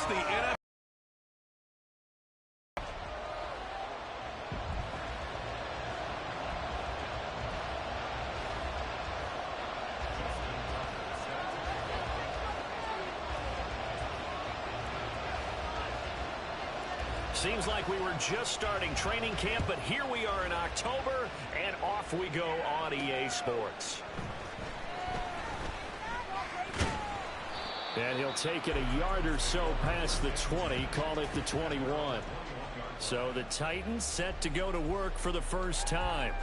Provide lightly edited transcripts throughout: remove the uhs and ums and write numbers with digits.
the NFL. Seems like we were just starting training camp, but here we are in October, and off we go on EA Sports. And he'll take it a yard or so past the 20, call it the 21. So the Titans set to go to work for the first time.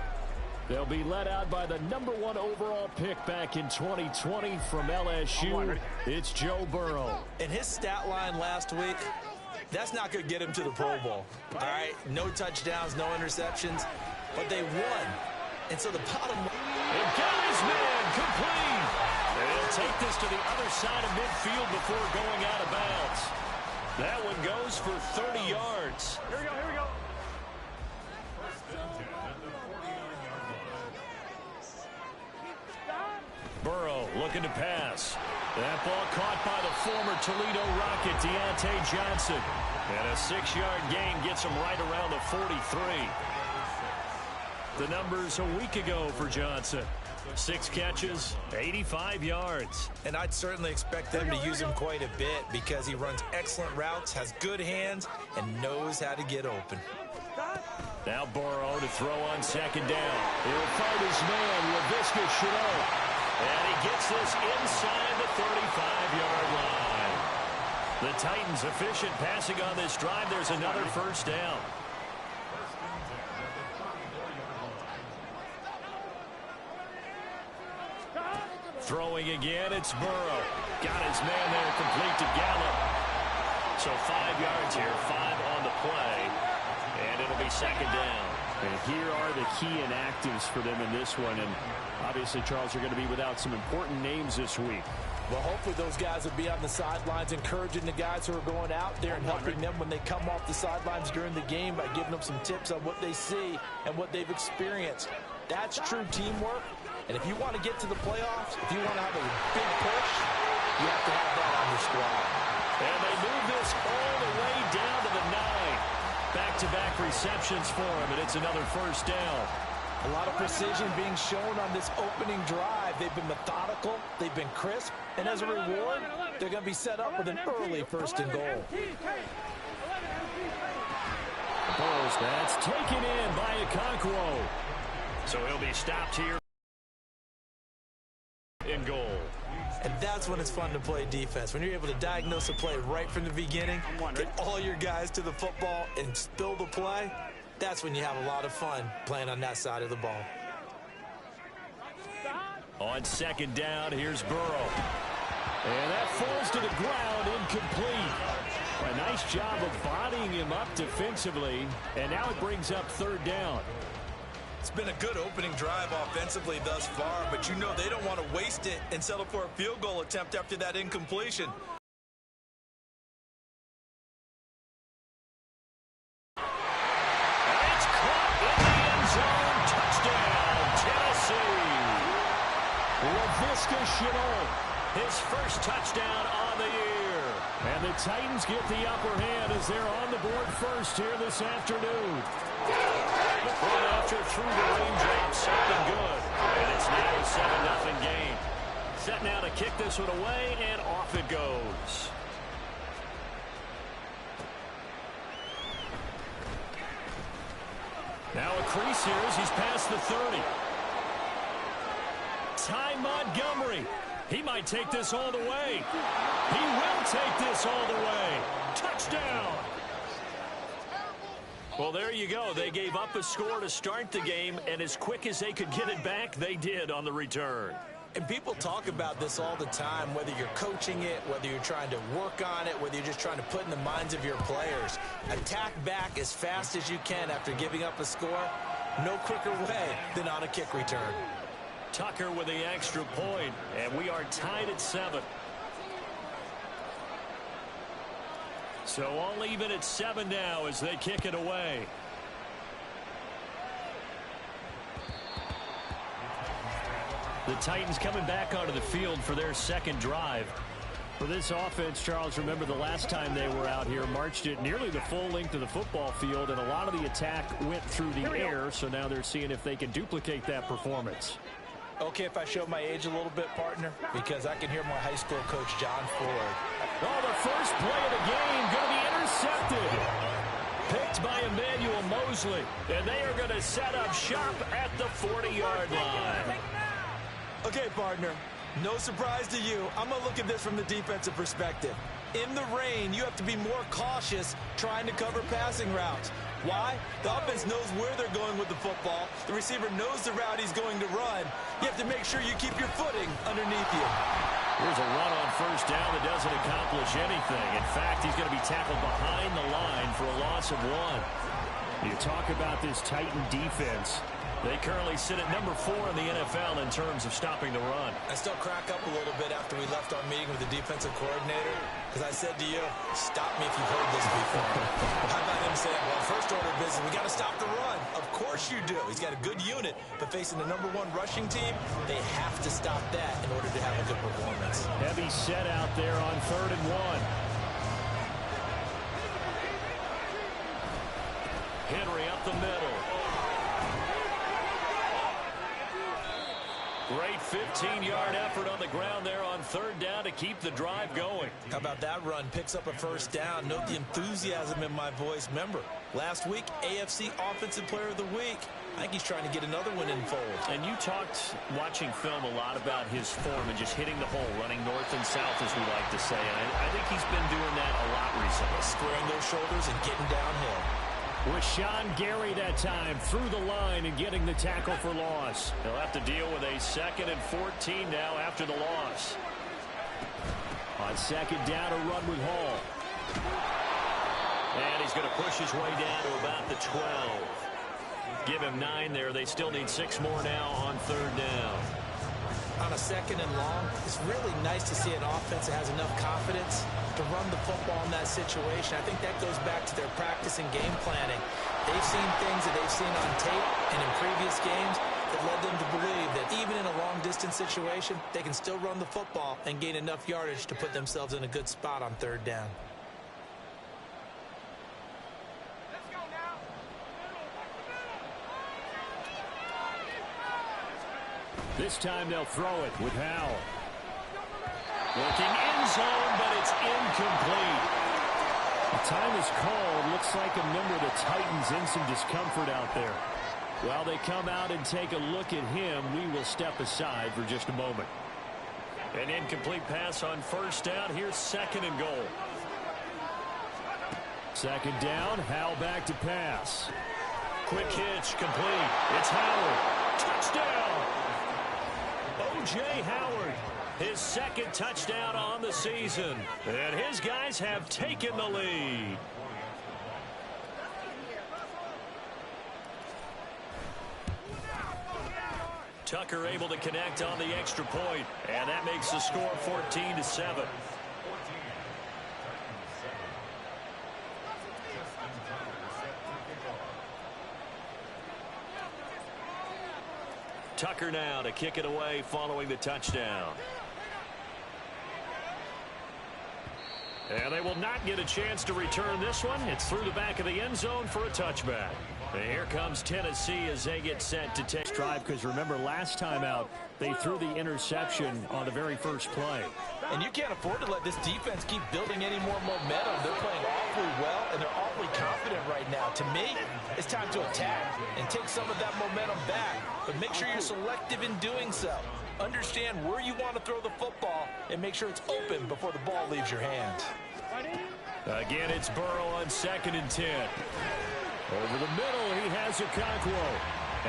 They'll be led out by the #1 overall pick back in 2020 from LSU. It's Joe Burrow. And his stat line last week, that's not going to get him to the Pro Bowl. All right, no touchdowns, no interceptions, but they won. And so the bottom line. And got his man complete. And he'll take this to the other side of midfield before going out of bounds. That one goes for 30 yards. Here we go, here we go. Burrow looking to pass. That ball caught by the former Toledo Rocket, Deontay Johnson. And a 6-yard gain gets him right around the 43. The numbers a week ago for Johnson. 6 catches, 85 yards. And I'd certainly expect them to use him quite a bit because he runs excellent routes, has good hands, and knows how to get open. Now Burrow to throw on second down. He'll find his man, LaVisca Chenault. And he gets this inside the 35-yard line. The Titans efficient passing on this drive. There's another first down. Throwing again, it's Burrow. Got his man there, complete to Gallup. So 5 yards here, 5 on the play. And it'll be second down. And here are the key inactives for them in this one. And obviously, Charles, are going to be without some important names this week. Well, hopefully those guys will be on the sidelines encouraging the guys who are going out there and helping them when they come off the sidelines during the game by giving them some tips on what they see and what they've experienced. That's true teamwork. And if you want to get to the playoffs, if you want to have a big push, you have to have that on your squad. And they move this all the way down to the 9. Back-to-back receptions for him, and it's another first down. A lot of precision being shown on this opening drive. They've been methodical, they've been crisp, and as a reward, they're going to be set up with an early first and goal. That's taken in by Okonkwo. So he'll be stopped here in goal. And that's when it's fun to play defense. When you're able to diagnose a play right from the beginning, get all your guys to the football and spill the play, that's when you have a lot of fun playing on that side of the ball. On second down, here's Burrow. And that falls to the ground, incomplete. A nice job of bodying him up defensively, and now it brings up third down. It's been a good opening drive offensively thus far, but you know they don't want to waste it and settle for a field goal attempt after that incompletion. And it's caught in the end zone. Touchdown, Tennessee. LaVisca Chenault, his first touchdown on the year. And the Titans get the upper hand as they're on the board first here this afternoon. Before and after through the raindrops, something good. And it's now a 7-0 game. Set now to kick this one away, and off it goes. Now a crease here as he's past the 30. Ty Montgomery. He might take this all the way. He will take this all the way. Touchdown. Well, there you go. They gave up a score to start the game, and as quick as they could get it back, they did on the return. And people talk about this all the time, whether you're coaching it, whether you're trying to work on it, whether you're just trying to put in the minds of your players. Attack back as fast as you can after giving up a score. No quicker way than on a kick return. Tucker with the extra point, and we are tied at 7. So all even at 7 now as they kick it away. The Titans coming back onto the field for their second drive. For this offense, Charles, remember the last time they were out here, marched it nearly the full length of the football field, and a lot of the attack went through the air, so now they're seeing if they can duplicate that performance. Okay, if I show my age a little bit, partner, because I can hear my high school coach, John Ford. Oh, the first play of the game going to be intercepted. Picked by Emmanuel Mosley, and they are going to set up shop at the 40-yard line. Okay, partner, no surprise to you. I'm going to look at this from the defensive perspective. In the rain, you have to be more cautious trying to cover passing routes. Why? The offense knows where they're going with the football. The receiver knows the route he's going to run. You have to make sure you keep your footing underneath you. Here's a run on first down that doesn't accomplish anything. In fact, he's going to be tackled behind the line for a loss of 1. You talk about this Titan defense. They currently sit at number 4 in the NFL in terms of stopping the run. I still crack up a little bit after we left our meeting with the defensive coordinator, because I said to you, stop me if you've heard this before. How about him saying, well, first order of business, we got to stop the run. Of course you do. He's got a good unit, but facing the number 1 rushing team, they have to stop that in order to have a good performance. Heavy set out there on 3rd and 1. Henry up the middle. Great 15-yard effort on the ground there on 3rd down to keep the drive going. How about that run? Picks up a first down. Note the enthusiasm in my voice. Remember, last week, AFC Offensive Player of the Week. I think he's trying to get another one in fold. And you talked, watching film, a lot about his form and just hitting the hole, running north and south, as we like to say. And I think he's been doing that a lot recently. Squaring those shoulders and getting downhill. With Sean Gary that time through the line and getting the tackle for loss. He'll have to deal with a 2nd and 14 now after the loss. On 2nd down, a run with Hall. And he's going to push his way down to about the 12. Give him 9 there. They still need 6 more now on 3rd down. On a 2nd and long, it's really nice to see an offense that has enough confidence to run the football in that situation. I think that goes back to their practice and game planning. They've seen things that they've seen on tape and in previous games that led them to believe that even in a long-distance situation, they can still run the football and gain enough yardage to put themselves in a good spot on 3rd down. This time they'll throw it with Howell. Looking in zone, but it's incomplete. The time is called. Looks like a member of the Titans in some discomfort out there. While they come out and take a look at him, we will step aside for just a moment. An incomplete pass on first down. Here's 2nd and goal. 2nd down, Howell back to pass. Quick hitch, complete. It's Howard. Touchdown! O.J. Howard, his 2nd touchdown on the season. And his guys have taken the lead. Tucker able to connect on the extra point, and that makes the score 14-7. Tucker now to kick it away following the touchdown. And they will not get a chance to return this one. It's through the back of the end zone for a touchback. And here comes Tennessee as they get set to take drive, because remember last time out they threw the interception on the very first play. And you can't afford to let this defense keep building any more momentum. They're playing awfully well, and they're awfully confident right now. To me, it's time to attack and take some of that momentum back. But make sure you're selective in doing so. Understand where you want to throw the football and make sure it's open before the ball leaves your hand. Again, it's Burrow on 2nd and 10. Over the middle, he has Okonkwo.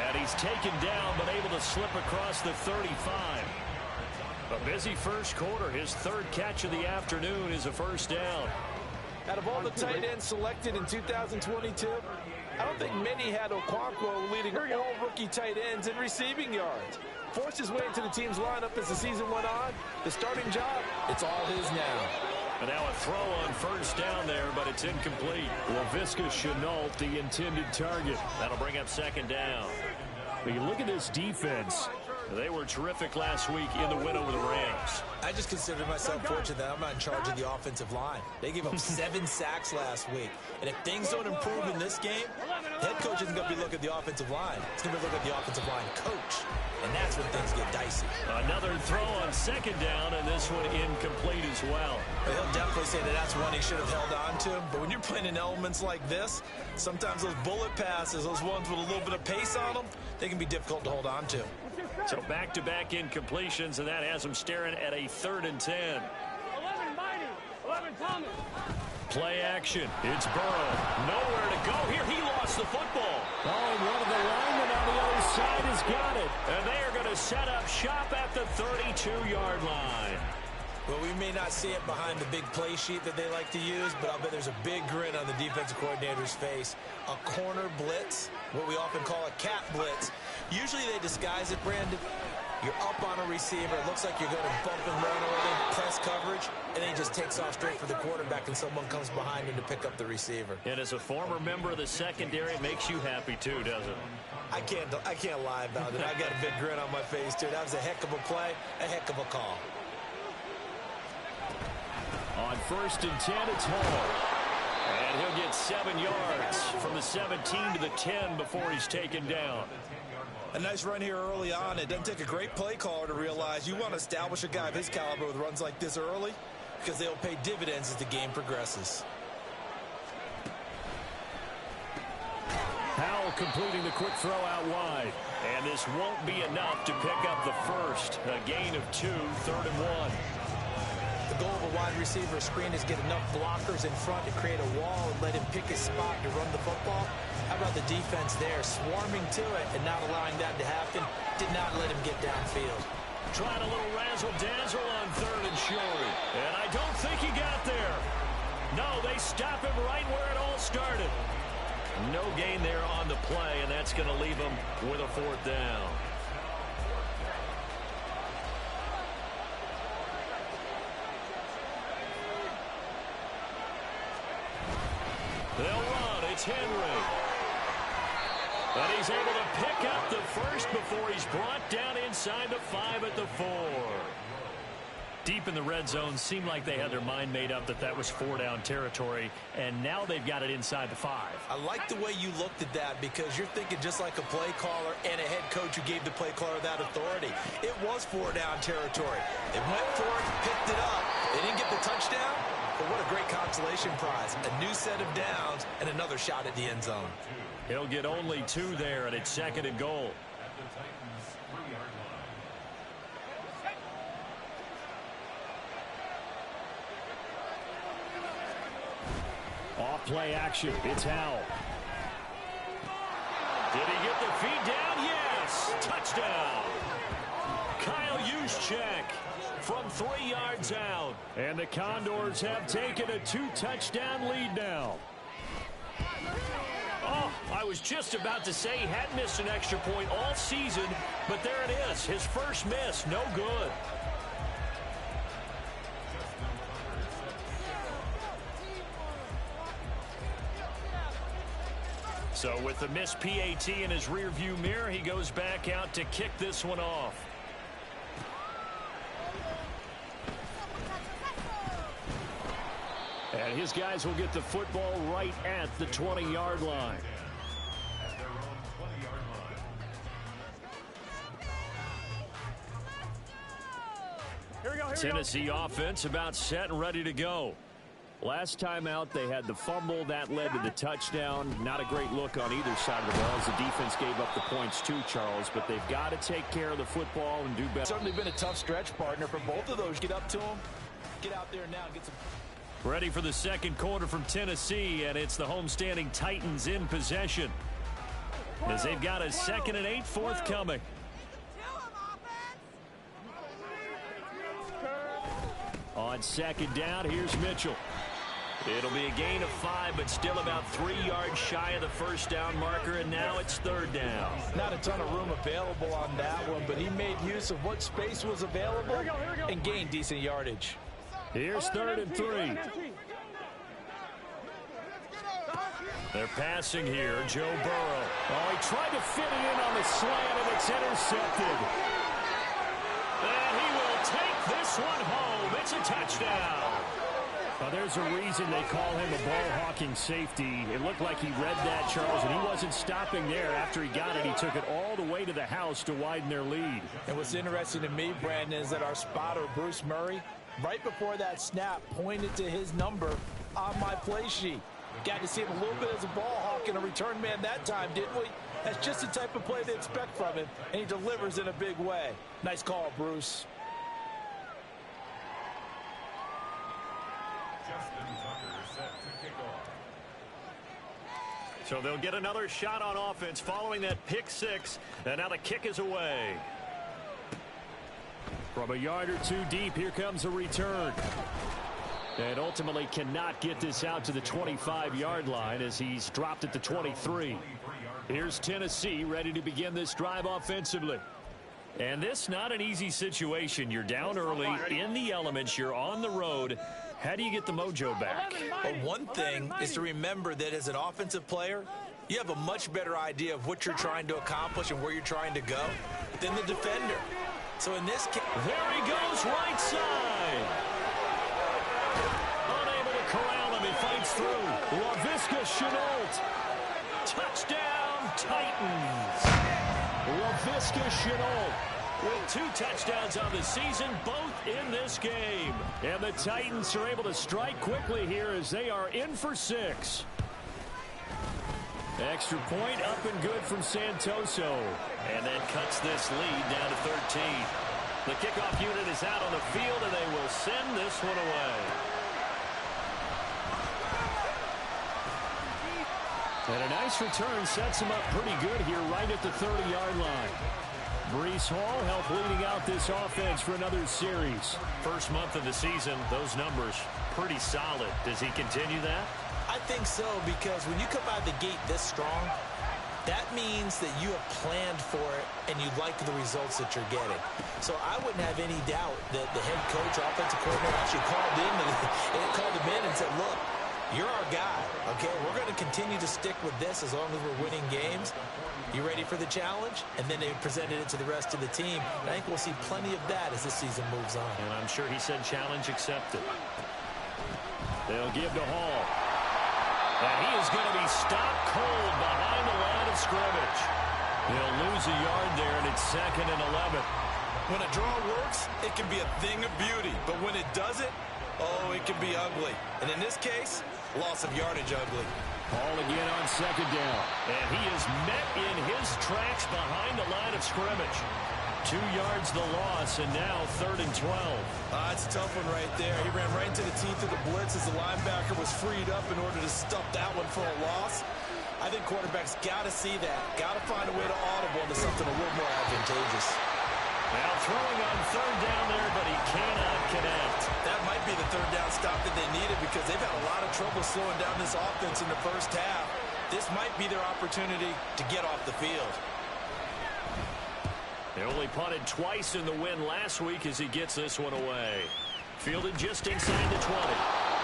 And he's taken down, but able to slip across the 35. A busy first quarter. His 3rd catch of the afternoon is a first down. Out of all the tight ends selected in 2022, I don't think many had Okonkwo leading all rookie tight ends in receiving yards. Forced his way into the team's lineup as the season went on. The starting job, it's all his now. And now a throw on first down there, but it's incomplete. Laviska Shenault, the intended target. That'll bring up 2nd down. When you look at this defense, They were terrific last week in the win over the Rams. I just consider myself fortunate that I'm not in charge of the offensive line. They gave up 7 sacks last week. And if things don't improve in this game, head coach isn't going to be looking at the offensive line. He's going to be looking at the offensive line coach. And that's when things get dicey. Another throw on second down, and this one incomplete as well. He'll definitely say that that's one he should have held on to. But when you're playing in elements like this, sometimes those bullet passes, those ones with a little bit of pace on them, they can be difficult to hold on to. So back-to-back incompletions, and that has them staring at a 3rd and 10. 11 Mighty, 11 Thomas. Play action. It's Burrow. Nowhere to go here. He lost the football. Oh, and one of the linemen on the other side has got it. And they are going to set up shop at the 32-yard line. Well, we may not see it behind the big play sheet that they like to use, but I'll bet there's a big grin on the defensive coordinator's face. A corner blitz, what we often call a cat blitz. Usually they disguise it, Brandon. You're up on a receiver. It looks like you're going to bump and run over, press coverage, and then he just takes off straight for the quarterback, and someone comes behind him to pick up the receiver. And as a former member of the secondary, it makes you happy too, doesn't it? I can't lie about it. I got a big grin on my face, too. That was a heck of a play, a heck of a call. On 1st and 10, it's Hall. And he'll get 7 yards from the 17 to the 10 before he's taken down. A nice run here early on. It doesn't take a great play caller to realize you want to establish a guy of his caliber with runs like this early because they'll pay dividends as the game progresses. Howell completing the quick throw out wide. And this won't be enough to pick up the first. A gain of 2, 3rd and 1. The goal of a wide receiver screen is get enough blockers in front to create a wall and let him pick his spot to run the football. How about the defense there, swarming to it and not allowing that to happen? Did not let him get downfield. Trying a little razzle-dazzle on 3rd and short. And I don't think he got there. No, they stop him right where it all started. No gain there on the play, and that's going to leave him with a 4th down. They'll run. It's Henry. And he's able to pick up the first before he's brought down inside the 5 at the 4. Deep in the red zone, seemed like they had their mind made up that that was 4-down territory, and now they've got it inside the 5. I like the way you looked at that because you're thinking just like a play caller and a head coach who gave the play caller that authority. It was 4-down territory. They went for it, picked it up. They didn't get the touchdown, but what a great consolation prize. A new set of downs and another shot at the end zone. He'll get only 2 there, and it's 2nd and goal. Off play action. It's Howell. Did he get the feed down? Yes. Touchdown. Kyle Juszczyk from 3 yards out. And the Condors have taken a 2-touchdown lead now. Oh, I was just about to say he hadn't missed an extra point all season, but there it is. His first miss, no good. So with the missed PAT in his rearview mirror, he goes back out to kick this one off. And his guys will get the football right at the 20-yard line. Tennessee offense about set and ready to go. Last time out, they had the fumble. That led to the touchdown. Not a great look on either side of the ball as the defense gave up the points too, Charles. But they've got to take care of the football and do better. Certainly been a tough stretch, partner, for both of those. Get up to them. Get out there now and get some. Ready for the second quarter from Tennessee, and it's the homestanding Titans in possession as they've got a 2nd and 8 forthcoming. On 2nd down, here's Mitchell. It'll be a gain of 5, but still about 3 yards shy of the first down marker, and now it's 3rd down. Not a ton of room available on that one, but he made use of what space was available and gained decent yardage. Here's 3rd and 3. They're passing here, Joe Burrow. Oh, he tried to fit it in on the slant, and it's intercepted. this one home. It's a touchdown. Well, there's a reason they call him a ball-hawking safety. It looked like he read that, Charles, and he wasn't stopping there. After he got it, he took it all the way to the house to widen their lead. And what's interesting to me, Brandon, is that our spotter, Bruce Murray, right before that snap, pointed to his number on my play sheet. Got to see him a little bit as a ball hawk and a return man that time, didn't we? That's just the type of play they expect from him, and he delivers in a big way. Nice call, Bruce. So they'll get another shot on offense following that pick six, and now the kick is away. From a yard or two deep, here comes a return. And ultimately cannot get this out to the 25-yard line as he's dropped at the 23. Here's Tennessee ready to begin this drive offensively. And this not an easy situation. You're down early, in the elements, you're on the road. How do you get the mojo back? Well, one thing is to remember that as an offensive player, you have a much better idea of what you're trying to accomplish and where you're trying to go than the defender. So in this case, there he goes, right side. Unable to corral him, he fights through. LaVisca Chenault. Touchdown, Titans. LaVisca Chenault with 2 touchdowns on the season, both in this game. And the Titans are able to strike quickly here as they are in for 6. Extra point up and good from Santoso. And that cuts this lead down to 13. The kickoff unit is out on the field, and they will send this one away. And a nice return sets him up pretty good here right at the 30-yard line. Breece Hall helped leading out this offense for another series. First month of the season, those numbers pretty solid. Does he continue that? I think so, because when you come out of the gate this strong, that means that you have planned for it and you like the results that you're getting. So I wouldn't have any doubt that the head coach, offensive coordinator, actually called him in and said, look, you're our guy, okay? We're going to continue to stick with this as long as we're winning games. You ready for the challenge? And then they presented it to the rest of the team. And I think we'll see plenty of that as this season moves on. And I'm sure he said challenge accepted. They'll give to Hall. And he is going to be stopped cold behind the line of scrimmage. They'll lose a yard there, and it's 2nd and 11. When a draw works, it can be a thing of beauty. But when it doesn't, oh, it can be ugly. And in this case, loss of yardage ugly. Hall again on 2nd down. And he is met in his tracks behind the line of scrimmage. 2 yards the loss, and now 3rd and 12. It's a tough one right there. He ran right into the teeth of the blitz as the linebacker was freed up in order to stuff that one for a loss. I think quarterbacks got to see that. Got to find a way to audible into something a little more advantageous. Now throwing on 3rd down there, but he cannot connect. That might be the 3rd down stop that they needed because they've had a lot of trouble slowing down this offense in the first half. This might be their opportunity to get off the field. They only punted twice in the win last week as he gets this one away. Fielded just inside the 20.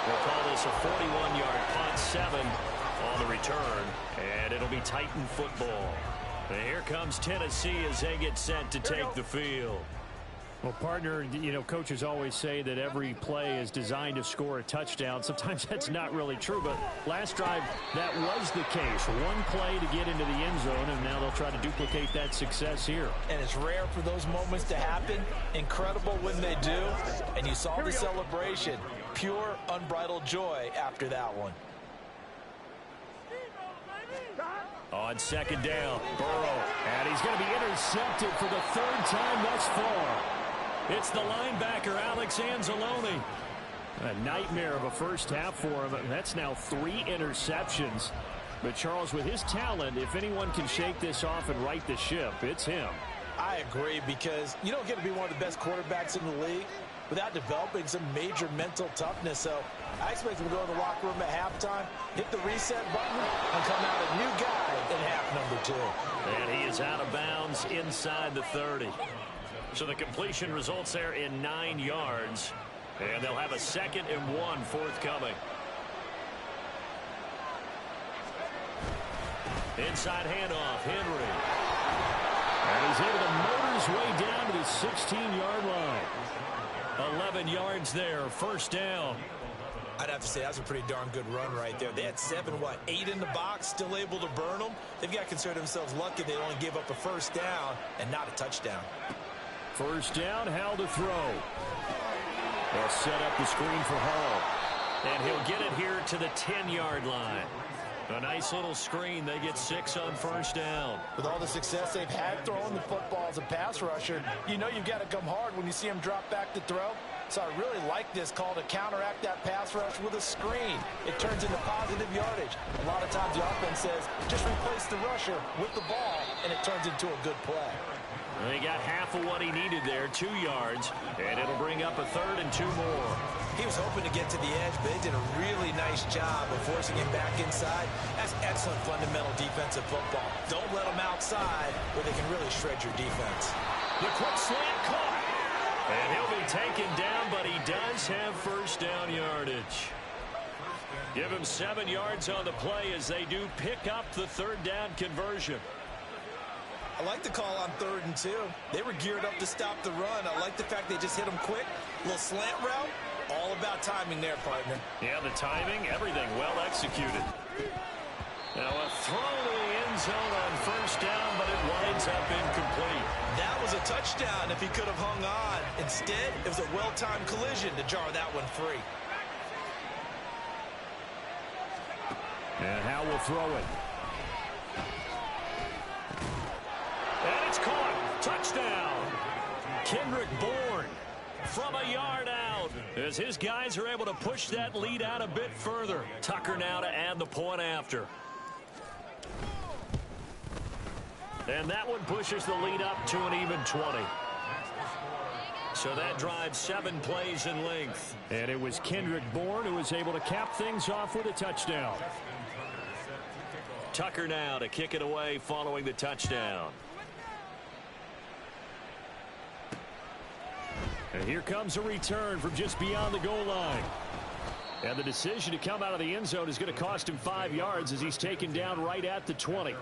We'll call this a 41-yard punt, 7 on the return, and it'll be Titan football. And here comes Tennessee as they get set to take the field. Well, partner, you know, coaches always say that every play is designed to score a touchdown. Sometimes that's not really true, but last drive, that was the case. One play to get into the end zone, and now they'll try to duplicate that success here. And it's rare for those moments to happen. Incredible when they do. And you saw the celebration. Pure, unbridled joy after that one. On 2nd down, Burrow, and he's going to be intercepted for the 3rd time thus far. It's the linebacker, Alex Anzalone. A nightmare of a first half for him. That's now 3 interceptions. But, Charles, with his talent, if anyone can shake this off and right the ship, it's him. I agree, because you don't get to be one of the best quarterbacks in the league without developing some major mental toughness. So I expect him to go in the locker room at halftime, hit the reset button, and come out a new guy in half number 2. And he is out of bounds inside the 30. So the completion results there in 9 yards. And they'll have a 2nd and 1 forthcoming. Inside handoff, Henry. And he's able to motor his way down to the 16-yard line. 11 yards there, first down. I'd have to say that was a pretty darn good run right there. They had 8 in the box, still able to burn them. They've got to consider themselves lucky they only gave up a first down and not a touchdown. First down, Hall to throw. They'll set up the screen for Hall. And he'll get it here to the 10-yard line. A nice little screen. They get 6 on first down. With all the success they've had throwing the football as a pass rusher, you know you've got to come hard when you see them drop back to throw. So I really like this call to counteract that pass rush with a screen. It turns into positive yardage. A lot of times the offense says, just replace the rusher with the ball, and it turns into a good play. He got half of what he needed there, 2 yards, and it'll bring up a 3rd and 2 more. He was hoping to get to the edge, but they did a really nice job of forcing him back inside. That's excellent fundamental defensive football. Don't let them outside where they can really shred your defense. The quick slant caught. And he'll be taken down, but he does have first down yardage. Give him 7 yards on the play as they do pick up the 3rd down conversion. I like the call on 3rd and 2. They were geared up to stop the run. I like the fact they just hit them quick. A little slant route. All about timing there, partner. Yeah, the timing, everything well executed. Now a throw to the end zone on first down, but it winds up incomplete. That was a touchdown if he could have hung on. Instead, it was a well-timed collision to jar that one free. And Howell will throw it. And it's caught. Touchdown. Kendrick Bourne from a yard out as his guys are able to push that lead out a bit further. Tucker now to add the point after. And that one pushes the lead up to an even 20. So that drives 7 plays in length. And it was Kendrick Bourne who was able to cap things off with a touchdown. Tucker now to kick it away following the touchdown. And here comes a return from just beyond the goal line. And the decision to come out of the end zone is going to cost him 5 yards as he's taken down right at the 20.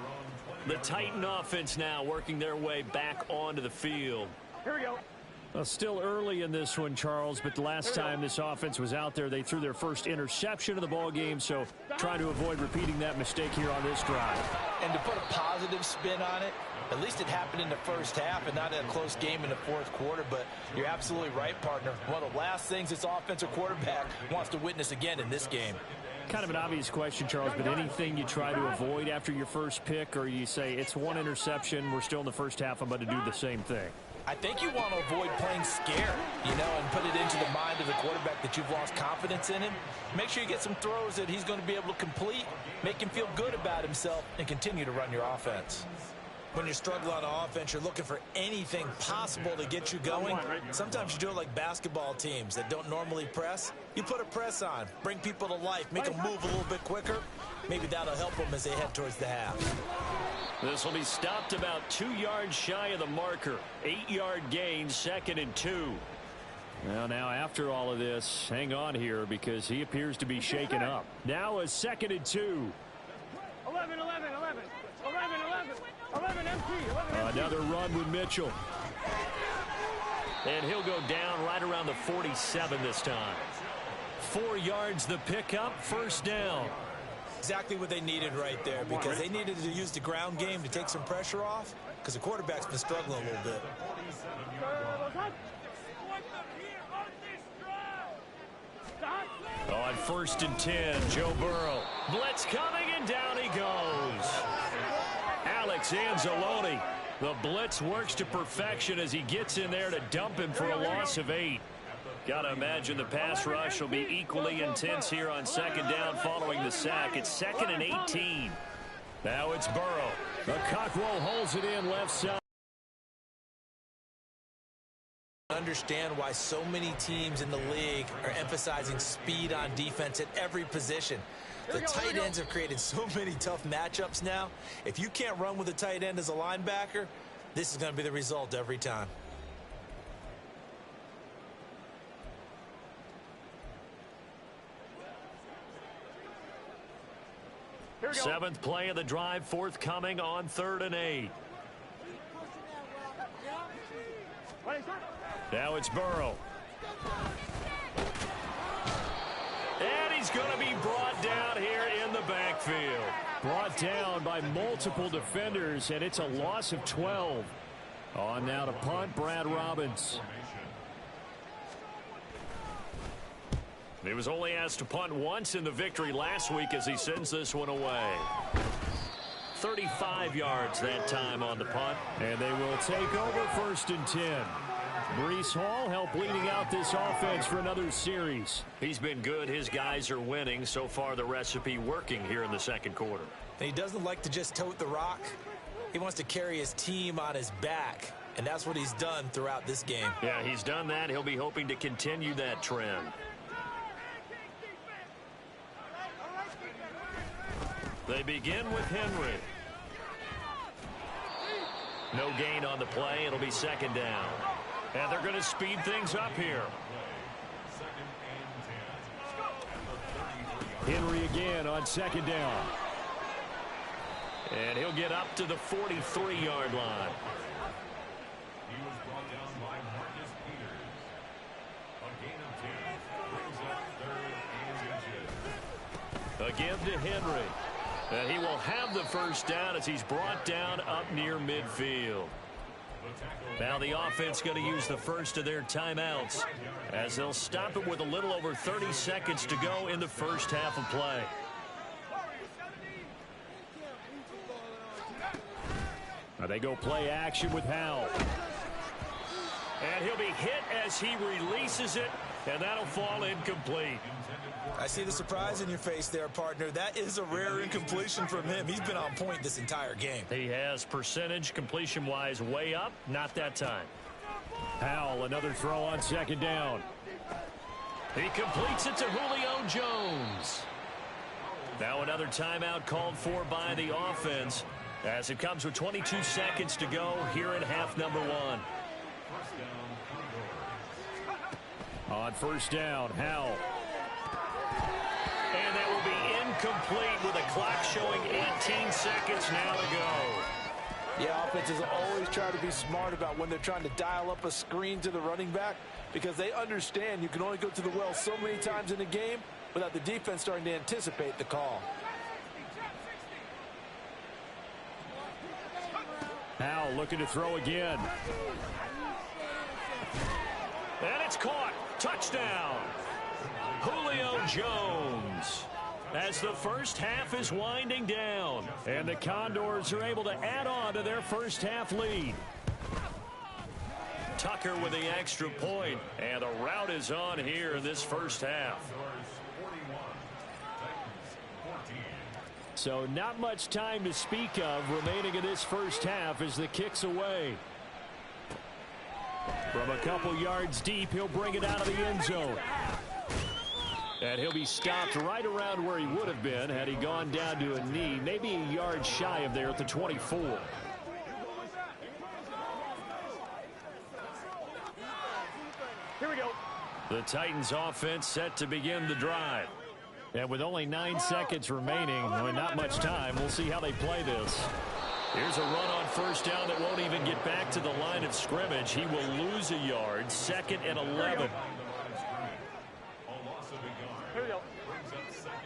The Titan offense now working their way back onto the field. Here we go. Well, still early in this one, Charles, but the last time this offense was out there, they threw their first interception of the ball game, so trying to avoid repeating that mistake here on this drive. And to put a positive spin on it, at least it happened in the first half and not in a close game in the fourth quarter, but you're absolutely right, partner. One of the last things this offensive quarterback wants to witness again in this game. Kind of an obvious question, Charles, but anything you try to avoid after your first pick, or you say it's one interception, we're still in the first half, I'm going to do the same thing? I think you want to avoid playing scared, and put it into the mind of the quarterback that you've lost confidence in him. Make sure you get some throws that he's going to be able to complete, make him feel good about himself, and continue to run your offense. When you're struggling on offense, you're looking for anything possible to get you going. Sometimes you do it like basketball teams that don't normally press. You put a press on, bring people to life, make them move a little bit quicker. Maybe that'll help them as they head towards the half. This will be stopped about 2 yards shy of the marker. 8-yard gain, 2nd and 2. Well, now after all of this, hang on here because he appears to be shaken up. Now a 2nd and 2. 11, 11, 11. 11, 11. 11 MT. 11 MT. Another run with Mitchell. And he'll go down right around the 47 this time. 4 yards the pickup, first down. Exactly what they needed right there because they needed to use the ground game to take some pressure off because the quarterback's been struggling a little bit. On 1st and 10, Joe Burrow. Blitz coming, and down he goes. Alex Anzalone. The blitz works to perfection as he gets in there to dump him for a loss of 8. Got to imagine the pass rush will be equally intense here on 2nd down following the sack. It's 2nd and 18. Now it's Burrow. The Cockrell holds it in left side. Understand why so many teams in the league are emphasizing speed on defense at every position. The tight ends have created so many tough matchups now. If you can't run with a tight end as a linebacker, this is going to be the result every time. Seventh play of the drive forthcoming on 3rd and 8. Now it's Burrow. And he's going to be brought down here in the backfield. Brought down by multiple defenders, and it's a loss of 12. On now to punt, Brad Robbins. He was only asked to punt once in the victory last week as he sends this one away. 35 yards that time on the punt. And they will take over 1st and 10. Breece Hall helped leading out this offense for another series. He's been good. His guys are winning. So far, the recipe working here in the second quarter. He doesn't like to just tote the rock. He wants to carry his team on his back, and that's what he's done throughout this game. Yeah, he's done that. He'll be hoping to continue that trend. They begin with Henry. No gain on the play. It'll be 2nd down. And they're going to speed things up here. Henry again on 2nd down. And he'll get up to the 43-yard line. He was brought down by Marcus Peters. A gain of 10 brings up 3rd and inches. Again to Henry. And he will have the 1st down as he's brought down up near midfield. Now the offense going to use the first of their timeouts as they'll stop it with a little over 30 seconds to go in the first half of play. Now they go play action with Howell. And he'll be hit as he releases it, and that'll fall incomplete. I see the surprise in your face there, partner. That is a rare incompletion from him. He's been on point this entire game. He has percentage completion-wise way up, not that time. Howell, another throw on 2nd down. He completes it to Julio Jones. Now another timeout called for by the offense as it comes with 22 seconds to go here in half number 1. On 1st down, Howell. And that will be incomplete with a clock showing 18 seconds now to go. Yeah, offenses always try to be smart about when they're trying to dial up a screen to the running back because they understand you can only go to the well so many times in a game without the defense starting to anticipate the call. Howell looking to throw again. And it's caught. Touchdown. Julio Jones. As the first half is winding down. And the Condors are able to add on to their first half lead. Tucker with the extra point. And the route is on here in this first half. So not much time to speak of remaining in this first half as the kick's away. From a couple yards deep, he'll bring it out of the end zone. And he'll be stopped right around where he would have been had he gone down to a knee, maybe a yard shy of there at the 24. Here we go. The Titans offense set to begin the drive. And with only 9 seconds remaining, with not much time, we'll see how they play this. Here's a run on 1st down that won't even get back to the line of scrimmage. He will lose a yard. 2nd and 11. Here we go.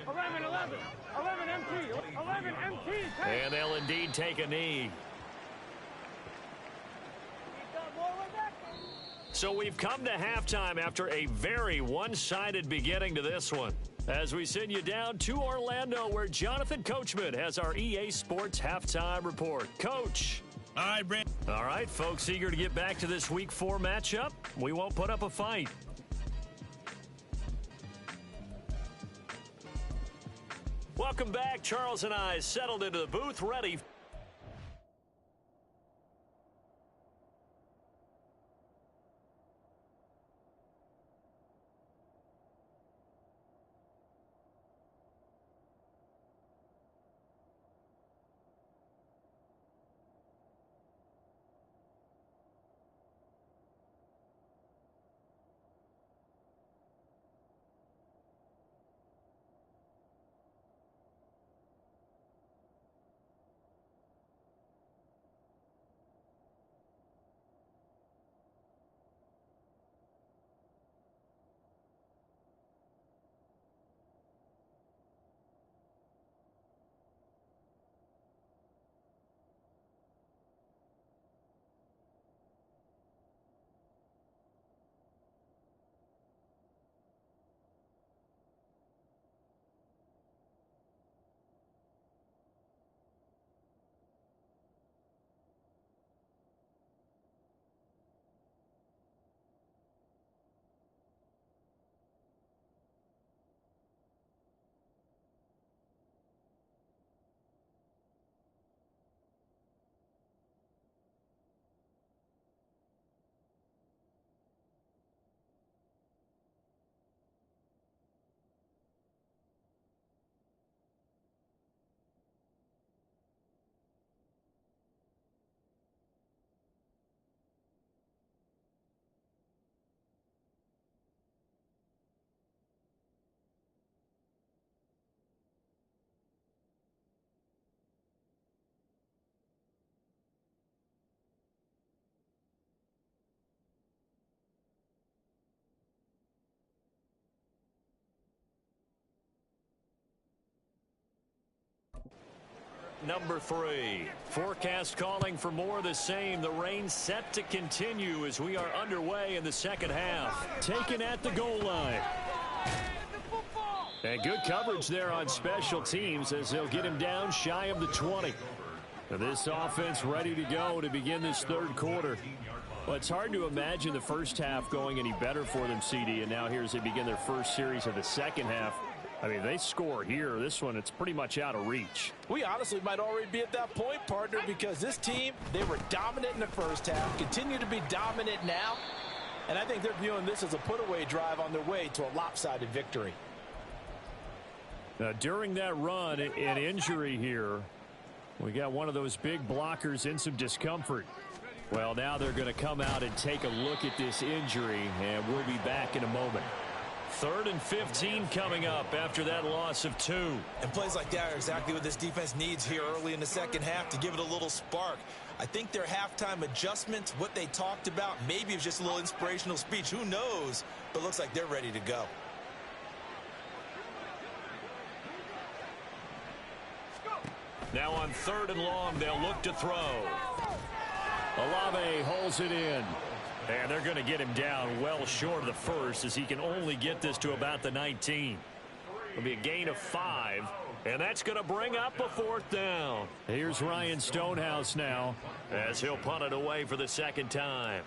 11, 11. 11 MT. 11 MT. And they'll indeed take a knee. So we've come to halftime after a very one-sided beginning to this one. As we send you down to Orlando, where Jonathan Coachman has our EA Sports Halftime Report. Coach. All right, Brent. All right, folks, eager to get back to this Week 4 matchup. We won't put up a fight. Welcome back. Charles and I settled into the booth, ready number 3. Forecast calling for more of the same. The rain set to continue as we are underway in the second half. Taken at the goal line. And good coverage there on special teams as they'll get him down shy of the 20. Now this offense ready to go to begin this third quarter. Well, it's hard to imagine the first half going any better for them, CD, and now here as they begin their first series of the second half. I mean, they score here. This one, it's pretty much out of reach. We honestly might already be at that point, partner, because this team, they were dominant in the first half, continue to be dominant now, and I think they're viewing this as a put-away drive on their way to a lopsided victory. Now, during that run, an injury here. We got one of those big blockers in some discomfort. Well, now they're going to come out and take a look at this injury, and we'll be back in a moment. 3rd and 15 coming up after that loss of 2. And plays like that are exactly what this defense needs here early in the second half to give it a little spark. I think their halftime adjustments, what they talked about, maybe it was just a little inspirational speech. Who knows? But looks like they're ready to go. Now on 3rd and long, they'll look to throw. Olave holds it in. And they're going to get him down well short of the first as he can only get this to about the 19. It'll be a gain of 5. And that's going to bring up a 4th down. Here's Ryan Stonehouse now as he'll punt it away for the second time.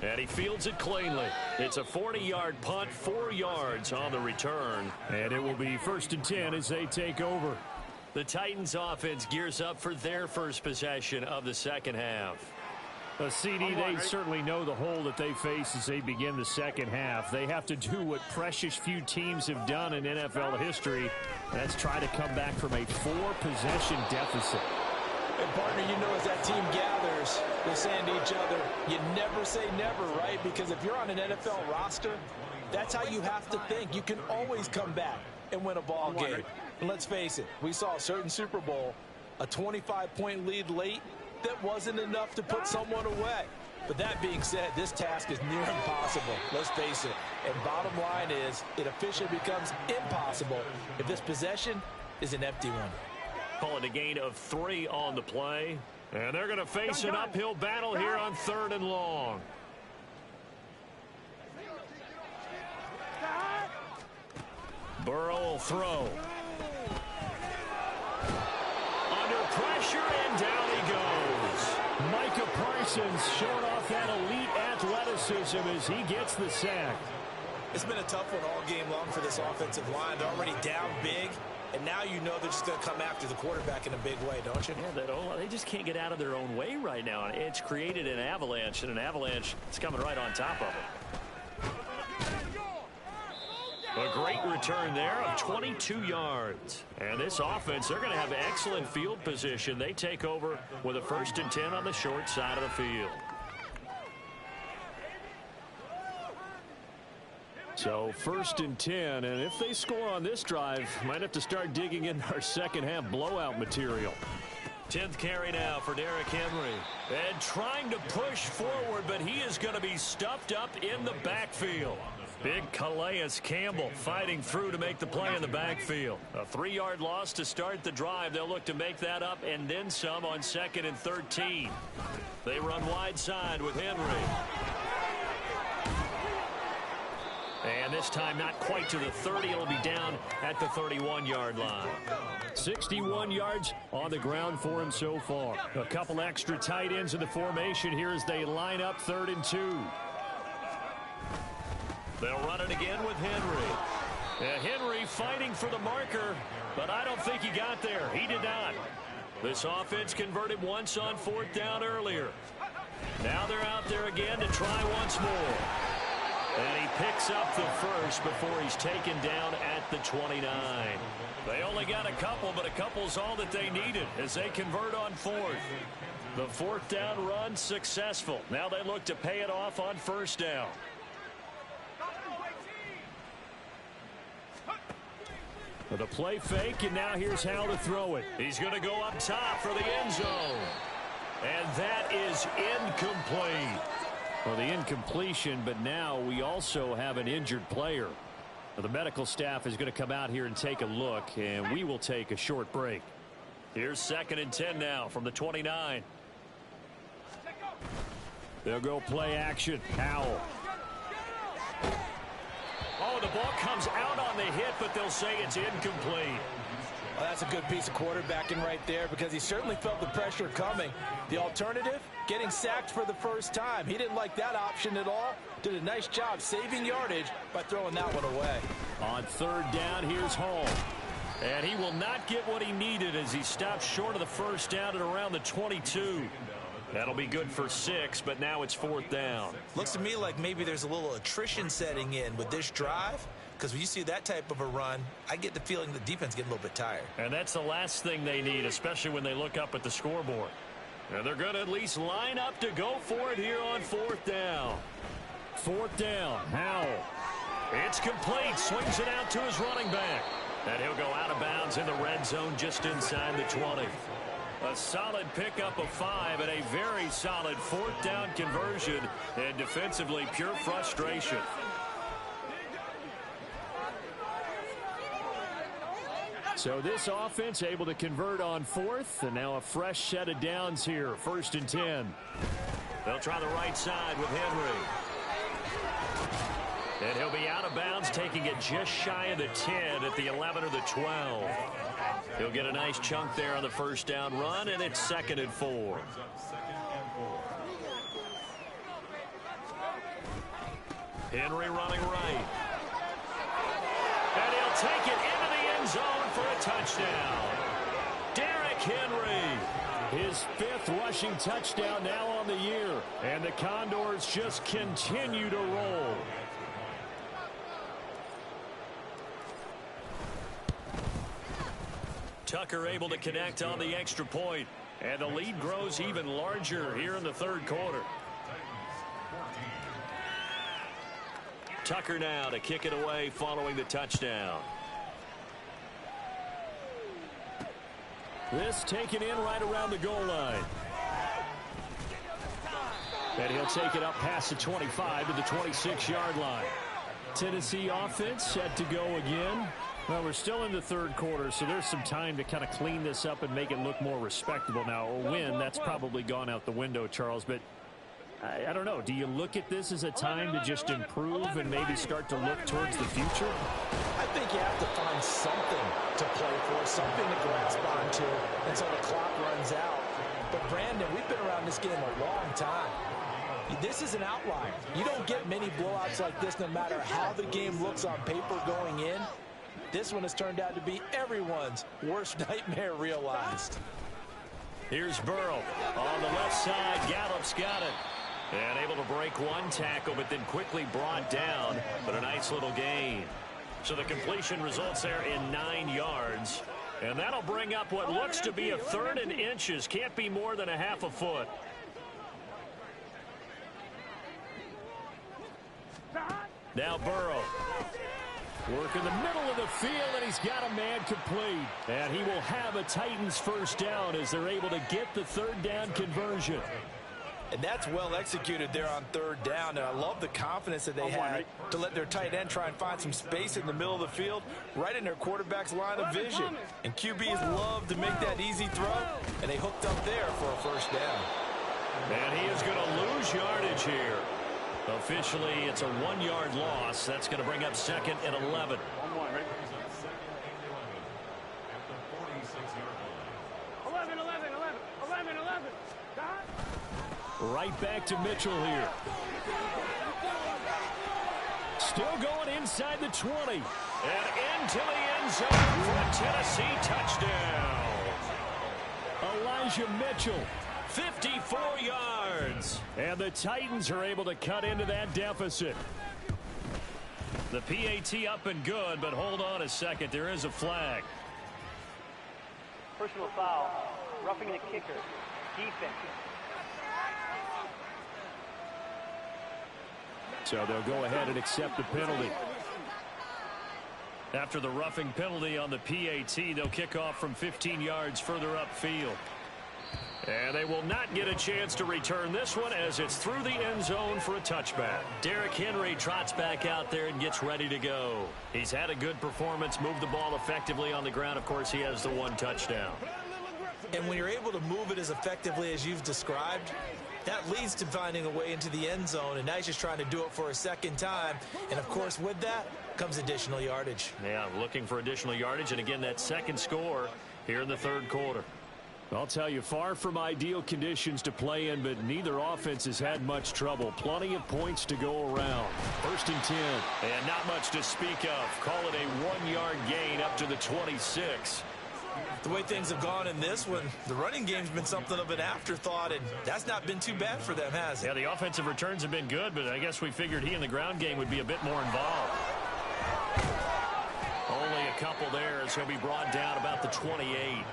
And he fields it cleanly. It's a 40-yard punt, 4 yards on the return. And it will be 1st and 10 as they take over. The Titans offense gears up for their first possession of the second half. CD, they certainly know the hole that they face as they begin the second half. They have to do what precious few teams have done in NFL history. That's try to come back from a 4-possession deficit. And partner, you know, as that team gathers, they're saying to each other, you never say never, right? Because if you're on an NFL roster, that's how you have to think. You can always come back and win a ball game. And let's face it, we saw a certain Super Bowl, a 25-point lead late, that wasn't enough to put someone away. But that being said, this task is near impossible. Let's face it. And bottom line is, it officially becomes impossible if this possession is an empty one. Call it a gain of 3 on the play. And they're going to face an uphill battle here on 3rd and long. Burrow will throw. Under pressure, and down he goes. Micah Parsons showing off that elite athleticism as he gets the sack. It's been a tough one all game long for this offensive line. They're already down big. And now you know they're just going to come after the quarterback in a big way, don't you? Yeah, they just can't get out of their own way right now. It's created an avalanche, and an avalanche is coming right on top of them. A great return there of 22 yards. And this offense, they're going to have excellent field position. They take over with a 1st and 10 on the short side of the field. So 1st and 10, and if they score on this drive, might have to start digging in our second half blowout material. 10th carry now for Derrick Henry. And trying to push forward, but he is going to be stuffed up in the backfield. Big Calais Campbell fighting through to make the play in the backfield. A 3-yard loss to start the drive. They'll look to make that up and then some on 2nd and 13. They run wide side with Henry. And this time not quite to the 30. It'll be down at the 31-yard line. 61 yards on the ground for him so far. A couple extra tight ends in the formation here as they line up 3rd and 2. They'll run it again with Henry. Henry fighting for the marker, but I don't think he got there. He did not. This offense converted once on 4th down earlier. Now they're out there again to try once more. And he picks up the first before he's taken down at the 29. They only got a couple, but a couple's all that they needed as they convert on 4th. The 4th down run successful. Now they look to pay it off on 1st down. With a play fake, and now here's how to throw it. He's going to go up top for the end zone. And that is incomplete. Well, the incompletion, but now we also have an injured player. Well, the medical staff is going to come out here and take a look, and we will take a short break. Here's 2nd and 10 now from the 29. They'll go play action. Howell. Oh, the ball comes out on the hit, but they'll say it's incomplete. Well, that's a good piece of quarterbacking right there because he certainly felt the pressure coming. The alternative, getting sacked for the first time. He didn't like that option at all. Did a nice job saving yardage by throwing that one away. On 3rd down, here's Hall. And he will not get what he needed as he stops short of the first down at around the 22. That'll be good for 6, but now it's 4th down. Looks to me like maybe there's a little attrition setting in with this drive. Because when you see that type of a run, I get the feeling the defense getting a little bit tired. And that's the last thing they need, especially when they look up at the scoreboard. And they're going to at least line up to go for it here on 4th down. 4th down, Howell. It's complete, swings it out to his running back. And he'll go out of bounds in the red zone just inside the 20. A solid pickup of 5 and a very solid 4th down conversion. And defensively, pure frustration. So this offense able to convert on 4th, and now a fresh set of downs here. 1st and 10. They'll try the right side with Henry. And he'll be out of bounds, taking it just shy of the 10 at the 11 or the 12. He'll get a nice chunk there on the 1st down run, and it's 2nd and 4. Henry running right. And he'll take it into the end zone for a touchdown. Derrick Henry. His 5th rushing touchdown now on the year. And the Condors just continue to roll. Tucker able to connect on the extra point. And the lead grows even larger here in the 3rd quarter. Tucker now to kick it away following the touchdown. This taken in right around the goal line. And he'll take it up past the 25 to the 26-yard line. Tennessee offense set to go again. Well, we're still in the 3rd quarter, so there's some time to kind of clean this up and make it look more respectable. Now, a win, that's probably gone out the window, Charles, but I don't know. Do you look at this as a time to just improve and maybe start to look towards the future? I think you have to find something to play for, something to grasp onto until the clock runs out. But, Brandon, we've been around this game a long time. This is an outlier. You don't get many blowouts like this no matter how the game looks on paper going in. This one has turned out to be everyone's worst nightmare realized. Here's Burrow on the left side. Gallup's got it. And able to break one tackle, but then quickly brought down. But a nice little gain. So the completion results there in 9 yards. And that'll bring up what looks to be a 3rd and inches. Can't be more than a half a foot. Now Burrow. Work in the middle of the field, and he's got a man complete. And he will have a Titans 1st down as they're able to get the 3rd down conversion. And that's well executed there on 3rd down. And I love the confidence that they had to let their tight end try and find some space in the middle of the field, right in their quarterback's line of vision. And QBs love to make that easy throw, and they hooked up there for a 1st down. And he is going to lose yardage here. Officially, it's a 1-yard loss. That's going to bring up 2nd and 11. 11. Right back to Mitchell here. Still going inside the 20. And into the end zone for a Tennessee touchdown. Elijah Mitchell. 54 yards. And the Titans are able to cut into that deficit. The PAT up and good, but hold on a second. There is a flag. Personal foul. Roughing the kicker. Defense. So they'll go ahead and accept the penalty. After the roughing penalty on the PAT, they'll kick off from 15 yards further upfield. And they will not get a chance to return this one as it's through the end zone for a touchback. Derrick Henry trots back out there and gets ready to go. He's had a good performance, moved the ball effectively on the ground. Of course, he has the one touchdown. And when you're able to move it as effectively as you've described, that leads to finding a way into the end zone, and now he's just trying to do it for a second time. And, of course, with that comes additional yardage. Yeah, looking for additional yardage, and again, that second score here in the third quarter. I'll tell you, far from ideal conditions to play in, but neither offense has had much trouble. Plenty of points to go around. 1st and 10. And not much to speak of. Call it a 1-yard gain up to the 26. The way things have gone in this one, the running game's been something of an afterthought, and that's not been too bad for them, has it? Yeah, the offensive returns have been good, but I guess we figured he in the ground game would be a bit more involved. Only a couple there as he'll be brought down about the 28.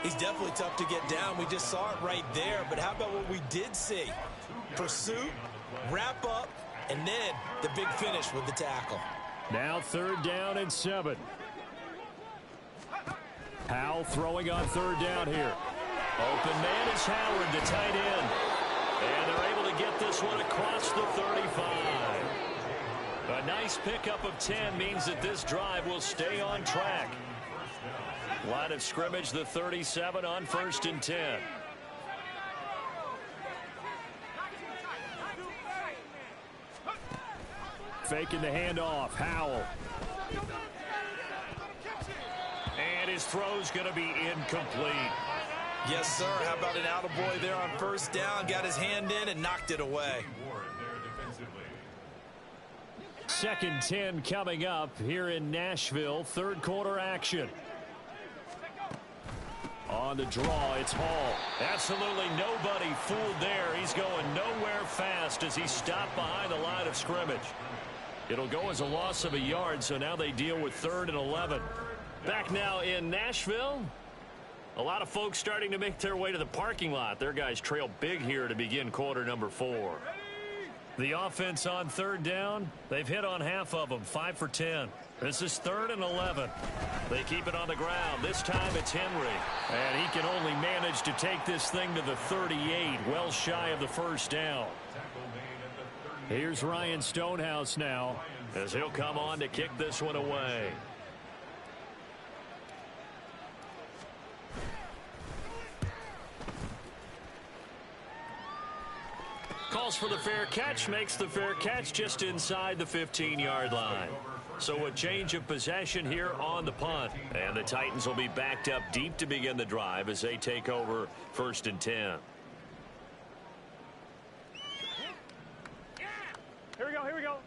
He's definitely tough to get down. We just saw it right there. But how about what we did see? Pursuit, wrap up, and then the big finish with the tackle. Now 3rd down and 7. Howell throwing on 3rd down here. Open man is Howard, the tight end. And they're able to get this one across the 35. A nice pickup of 10 means that this drive will stay on track. Line of scrimmage, the 37 on 1st and 10. Faking the handoff. Howell. And his throw's going to be incomplete. Yes, sir. How about an attaboy there on 1st down? Got his hand in and knocked it away. 2nd 10 coming up here in Nashville. 3rd quarter action. On the draw, it's Hall. Absolutely nobody fooled there. He's going nowhere fast as he stopped behind the line of scrimmage. It'll go as a loss of a yard, so now they deal with 3rd and 11. Back now in Nashville. A lot of folks starting to make their way to the parking lot. Their guys trail big here to begin quarter number 4. The offense on 3rd down, they've hit on half of them, 5 for 10. This is 3rd and 11. They keep it on the ground. This time it's Henry. And he can only manage to take this thing to the 38, well shy of the 1st down. Here's Ryan Stonehouse now, as he'll come on to kick this one away. Calls for the fair catch, makes the fair catch just inside the 15-yard line. So a change of possession here on the punt. And the Titans will be backed up deep to begin the drive as they take over 1st and 10. Here we go, here we go.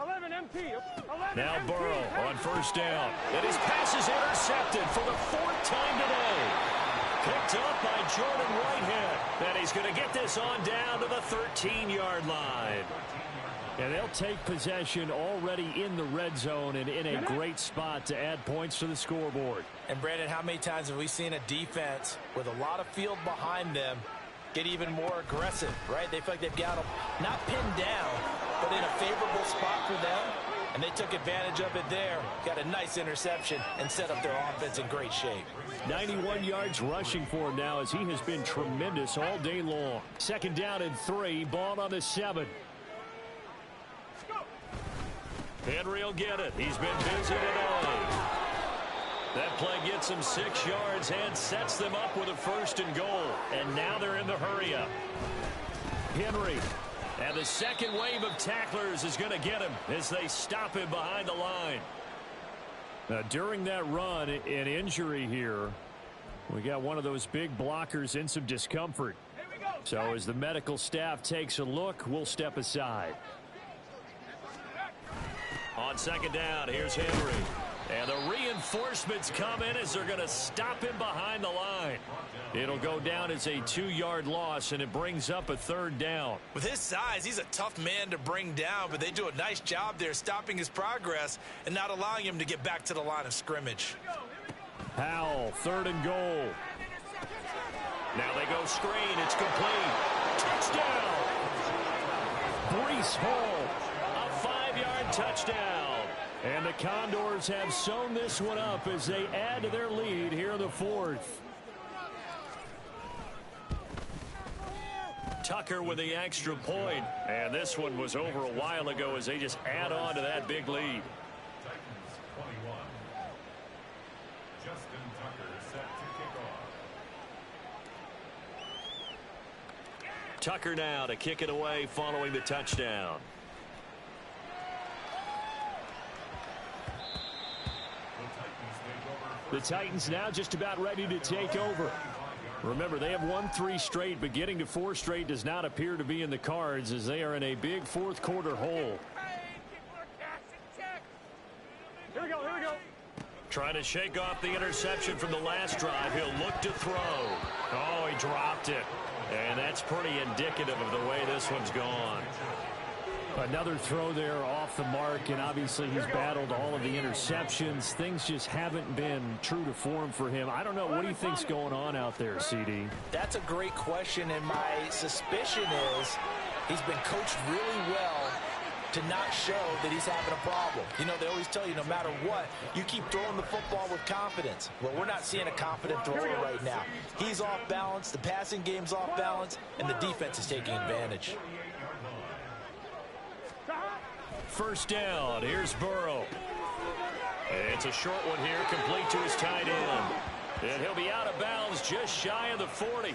11 MP. 11 Now MP. Burrow on 1st down. And his pass is intercepted for the 4th time today. Picked up by Jordan Whitehead. And he's going to get this on down to the 13-yard line. And they'll take possession already in the red zone and in a great spot to add points to the scoreboard. And, Brandon, how many times have we seen a defense with a lot of field behind them get even more aggressive, right? They feel like they've got them not pinned down, but in a favorable spot for them. And they took advantage of it there. Got a nice interception and set up their offense in great shape. 91 yards rushing for him now as he has been tremendous all day long. 2nd down and 3, ball on the 7. Henry will get it. He's been busy today. That play gets him 6 yards and sets them up with a 1st and goal. And now they're in the hurry-up. Henry. And the second wave of tacklers is going to get him as they stop him behind the line. Now, during that run, an injury here, we got one of those big blockers in some discomfort. So as the medical staff takes a look, we'll step aside. On 2nd down, here's Henry. And the reinforcements come in as they're going to stop him behind the line. It'll go down as a 2-yard loss, and it brings up a 3rd down. With his size, he's a tough man to bring down, but they do a nice job there stopping his progress and not allowing him to get back to the line of scrimmage. Howell, 3rd and goal. Now they go screen. It's complete. Touchdown! Breece Hall. A 5-yard touchdown. And the Condors have sewn this one up as they add to their lead here in the 4th. Tucker with the extra point. And this one was over a while ago as they just add on to that big lead. Titans 21. Justin Tucker set to kick off. Tucker now to kick it away following the touchdown. The Titans now just about ready to take over. Remember, they have won 3 straight, but getting to 4 straight does not appear to be in the cards as they are in a big fourth quarter hole. Here we go, here we go. Trying to shake off the interception from the last drive. He'll look to throw. Oh, he dropped it. And that's pretty indicative of the way this one's gone. Another throw there off the mark, and obviously he's battled all of the interceptions. Things just haven't been true to form for him. I don't know. What do you think's going on out there, CD? That's a great question, and my suspicion is he's been coached really well to not show that he's having a problem. You know, they always tell you no matter what, you keep throwing the football with confidence. Well, we're not seeing a confident thrower right now. He's off balance, the passing game's off balance, and the defense is taking advantage. First down. Here's Burrow. It's a short one here, complete to his tight end. And he'll be out of bounds just shy of the 40.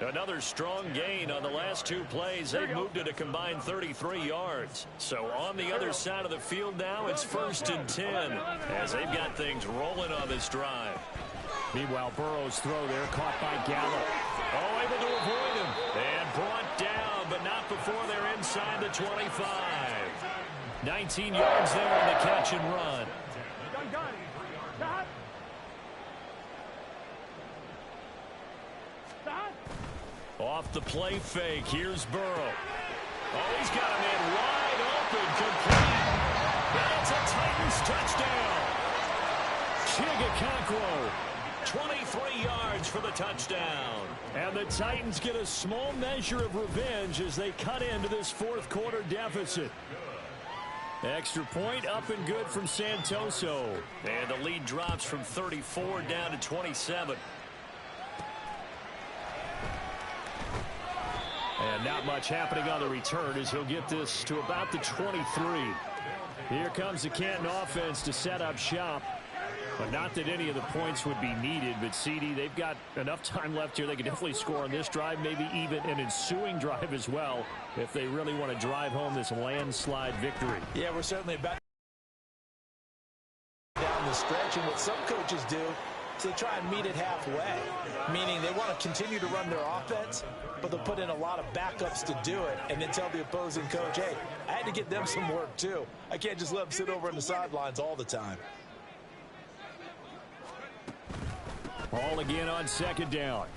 Another strong gain on the last 2 plays. They've moved it a combined 33 yards. So on the other side of the field now, it's 1st and 10 as they've got things rolling on this drive. Meanwhile, Burrow's throw there caught by Gallup. Oh, able to avoid him. And brought down, but not before they're inside the 25. 19 yards there on the catch and run. Gun. Stop. Stop. Off the play fake, here's Burrow. Oh, he's got a man wide open, complete. And it's a Titans touchdown. Chigga 23 yards for the touchdown. And the Titans get a small measure of revenge as they cut into this fourth quarter deficit. Extra point up and good from Santoso. And the lead drops from 34 down to 27. And not much happening on the return as he'll get this to about the 23. Here comes the Canton offense to set up shop. But not that any of the points would be needed, but CD, they've got enough time left here. They can definitely score on this drive, maybe even an ensuing drive as well, if they really want to drive home this landslide victory. Yeah, we're certainly about down the stretch, and what some coaches do is they try and meet it halfway, meaning they want to continue to run their offense, but they'll put in a lot of backups to do it, and then tell the opposing coach, hey, I had to get them some work too. I can't just let them sit over on the sidelines all the time. Ball again on 2nd down.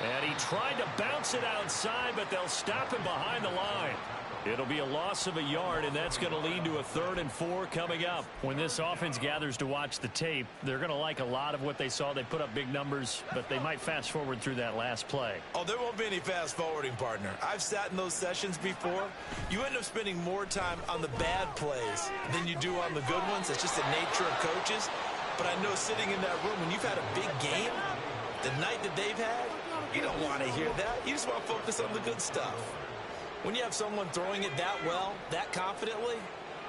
And he tried to bounce it outside, but they'll stop him behind the line. It'll be a loss of a yard, and that's going to lead to a 3rd and 4 coming up. When this offense gathers to watch the tape, they're going to like a lot of what they saw. They put up big numbers, but they might fast forward through that last play. Oh, there won't be any fast forwarding, partner. I've sat in those sessions before. You end up spending more time on the bad plays than you do on the good ones. It's just the nature of coaches. But I know sitting in that room, when you've had a big game, the night that they've had, you don't want to hear that. You just want to focus on the good stuff. When you have someone throwing it that well, that confidently,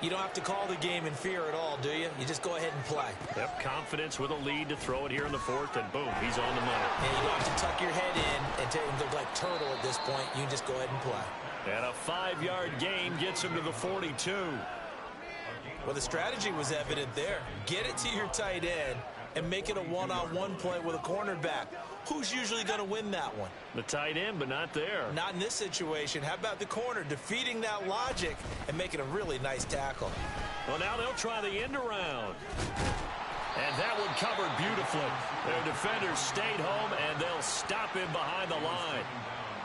you don't have to call the game in fear at all, do you? You just go ahead and play. Yep, confidence with a lead to throw it here in the 4th, and boom, he's on the money. And you don't have to tuck your head in and look like turtle at this point. You can just go ahead and play. And a 5-yard gain gets him to the 42. Well, the strategy was evident there. Get it to your tight end and make it a one-on-one play with a cornerback. Who's usually going to win that one? The tight end, but not there. Not in this situation. How about the corner defeating that logic and making a really nice tackle? Well, now they'll try the end around. And that one covered beautifully. Their defenders stayed home, and they'll stop him behind the line.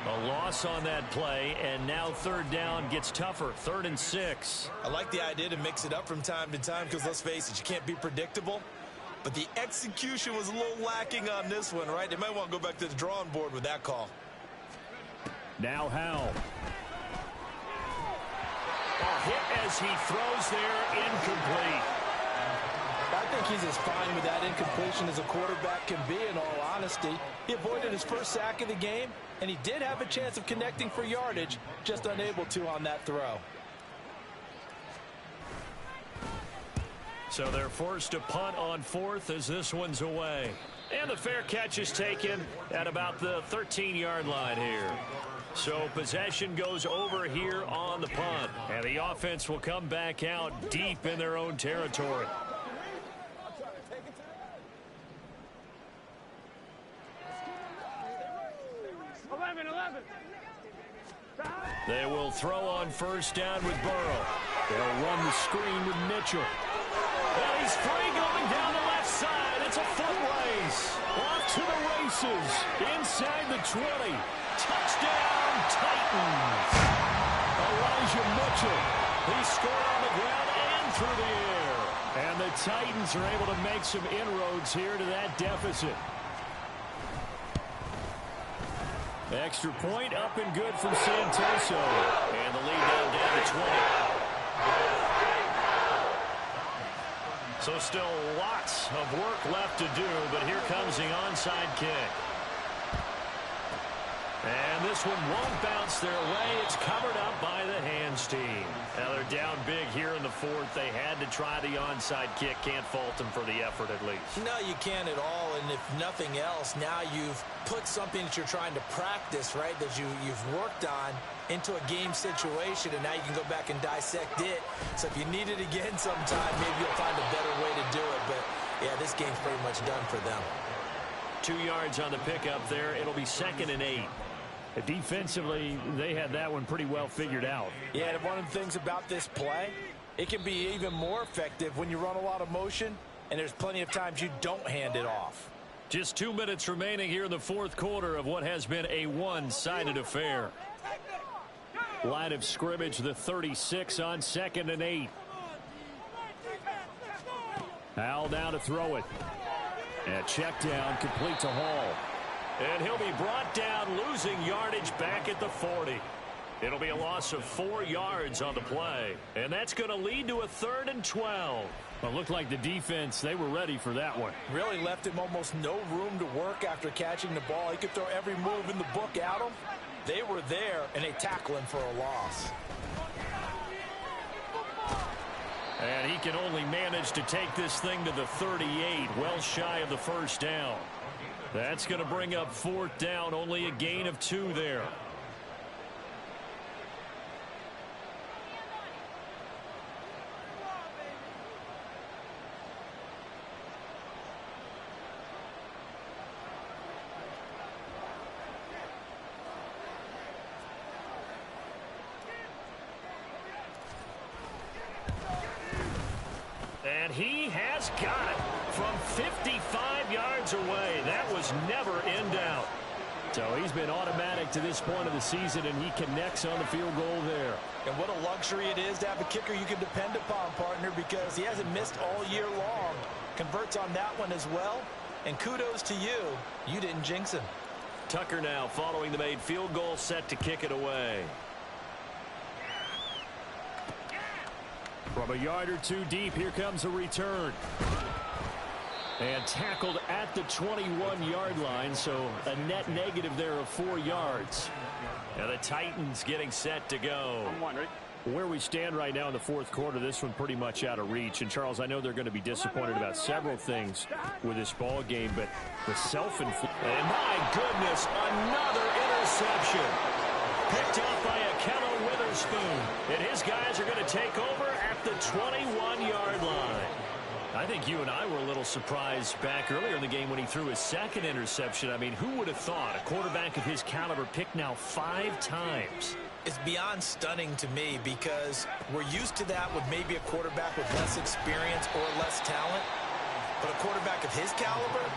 A loss on that play, and now 3rd down gets tougher. 3rd and 6. I like the idea to mix it up from time to time because, let's face it, you can't be predictable. But the execution was a little lacking on this one, right? They might want to go back to the drawing board with that call. Now Howell. A hit as he throws there, incomplete. Back think he's as fine with that incompletion as a quarterback can be, in all honesty. He avoided his first sack of the game, and he did have a chance of connecting for yardage, just unable to on that throw. So they're forced to punt on fourth as this one's away. And the fair catch is taken at about the 13-yard line here. So possession goes over here on the punt. And the offense will come back out deep in their own territory. They will throw on first down with Burrow. They'll run the screen with Mitchell. And he's free going down the left side. It's a foot race. Off to the races. Inside the 20. Touchdown, Titans. Elijah Mitchell. He scored on the ground and through the air. And the Titans are able to make some inroads here to that deficit. Extra point up and good from Santoso. And the lead down to 20. So still lots of work left to do, but here comes the onside kick. And this one won't bounce their way. It's covered up by the hands team. Now they're down big here in the fourth. They had to try the onside kick. Can't fault them for the effort at least. No, you can't at all. And if nothing else, now you've put something that you're trying to practice, right, that you've worked on into a game situation, and now you can go back and dissect it. So if you need it again sometime, maybe you'll find a better way to do it. But, yeah, this game's pretty much done for them. 2 yards on the pickup there. It'll be 2nd and 8. Defensively, they had that one pretty well figured out. Yeah, and one of the things about this play, it can be even more effective when you run a lot of motion, and there's plenty of times you don't hand it off. Just 2 minutes remaining here in the fourth quarter of what has been a one-sided affair. Line of scrimmage, the 36 on 2nd and 8. Howell now to throw it. And check down, complete to Hall. And he'll be brought down, losing yardage back at the 40. It'll be a loss of 4 yards on the play. And that's going to lead to a 3rd and 12. Well, it looked like the defense, they were ready for that one. Really left him almost no room to work after catching the ball. He could throw every move in the book at him. They were there, and they tackle him for a loss. And he can only manage to take this thing to the 38, well shy of the first down. That's going to bring up 4th down, only a gain of 2 there. And he has got it from 55 yards away. That was never in doubt. So he's been automatic to this point of the season, and he connects on the field goal there. And what a luxury it is to have a kicker you can depend upon, partner, because he hasn't missed all year long. Converts on that one as well. And kudos to you. You didn't jinx him. Tucker now following the made field goal, set to kick it away. From a yard or 2 deep, here comes a return. And tackled at the 21-yard line, so a net negative there of 4 yards. And the Titans getting set to go. Where we stand right now in the fourth quarter, this one pretty much out of reach. And, Charles, I know they're going to be disappointed about several things with this ball game, but the self-inflicted. And my goodness, another interception. Picked off by Akello Witherspoon. And his guys are going to take over at the 21-yard line. I think you and I were a little surprised back earlier in the game when he threw his 2nd interception. I mean, who would have thought a quarterback of his caliber picked now 5 times? It's beyond stunning to me because we're used to that with maybe a quarterback with less experience or less talent. But a quarterback of his caliber,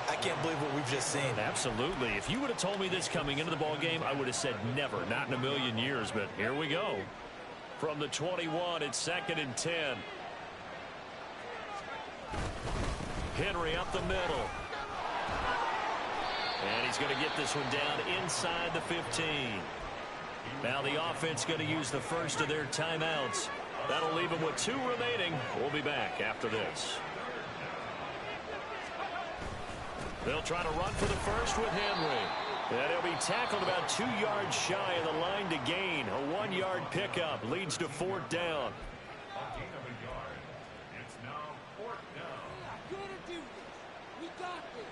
I can't believe what we've just seen. Absolutely. If you would have told me this coming into the ball game, I would have said never, not in a million years. But here we go. From the 21, it's 2nd and 10. Henry up the middle. And he's going to get this one down inside the 15. Now the offense going to use the first of their timeouts. That'll leave them with 2 remaining. We'll be back after this. They'll try to run for the first with Henry. And he'll be tackled about 2 yards shy of the line to gain. A 1-yard pickup leads to 4th down. A gain of a yard. It's now 4th down. We're gonna do this. We got this.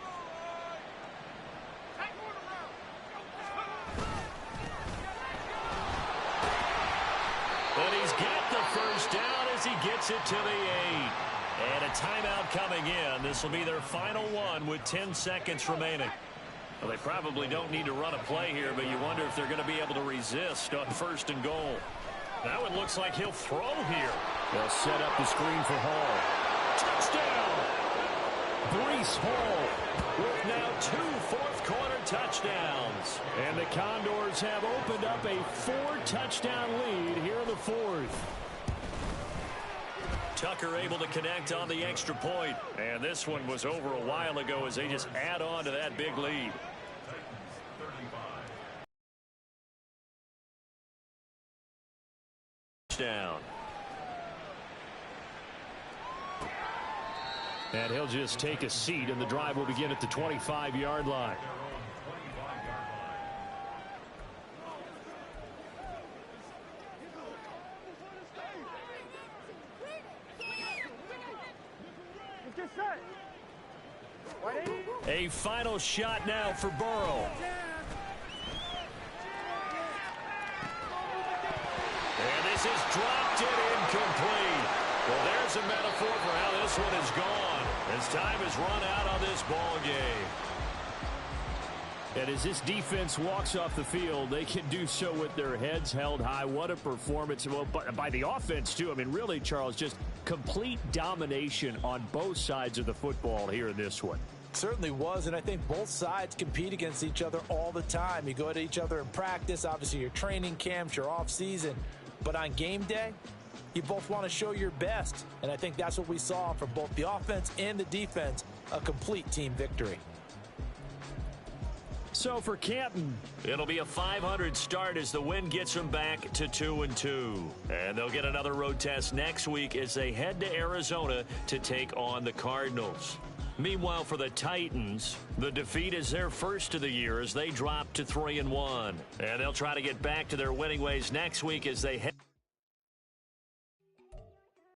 Take one around. And he's got the first down as he gets it to the 8. And a timeout coming in. This will be their final one with 10 seconds remaining. Well, they probably don't need to run a play here, but you wonder if they're going to be able to resist on 1st and goal. Now it looks like he'll throw here. They'll set up the screen for Hall. Touchdown! Breece Hall with now 2 fourth-quarter touchdowns. And the Condors have opened up a 4-touchdown lead here in the 4th. Tucker able to connect on the extra point. And this one was over a while ago as they just add on to that big lead. Down. And he'll just take a seat, and the drive will begin at the 25-yard line. A final shot now for Burrow. And this is dropped and incomplete. Well, there's a metaphor for how this one is gone as time has run out on this ball game. And as this defense walks off the field, they can do so with their heads held high. What a performance. Well, by the offense, too. I mean, really, Charles, just complete domination on both sides of the football here in this one. Certainly was, and I think both sides compete against each other all the time. You go at each other in practice, obviously your training camps, your off season, but on game day, you both want to show your best, and I think that's what we saw from both the offense and the defense, a complete team victory. So for Canton, it'll be a .500 start as the win gets them back to 2-2. And they'll get another road test next week as they head to Arizona to take on the Cardinals. Meanwhile, for the Titans, the defeat is their first of the year as they drop to 3-1. And they'll try to get back to their winning ways next week as they head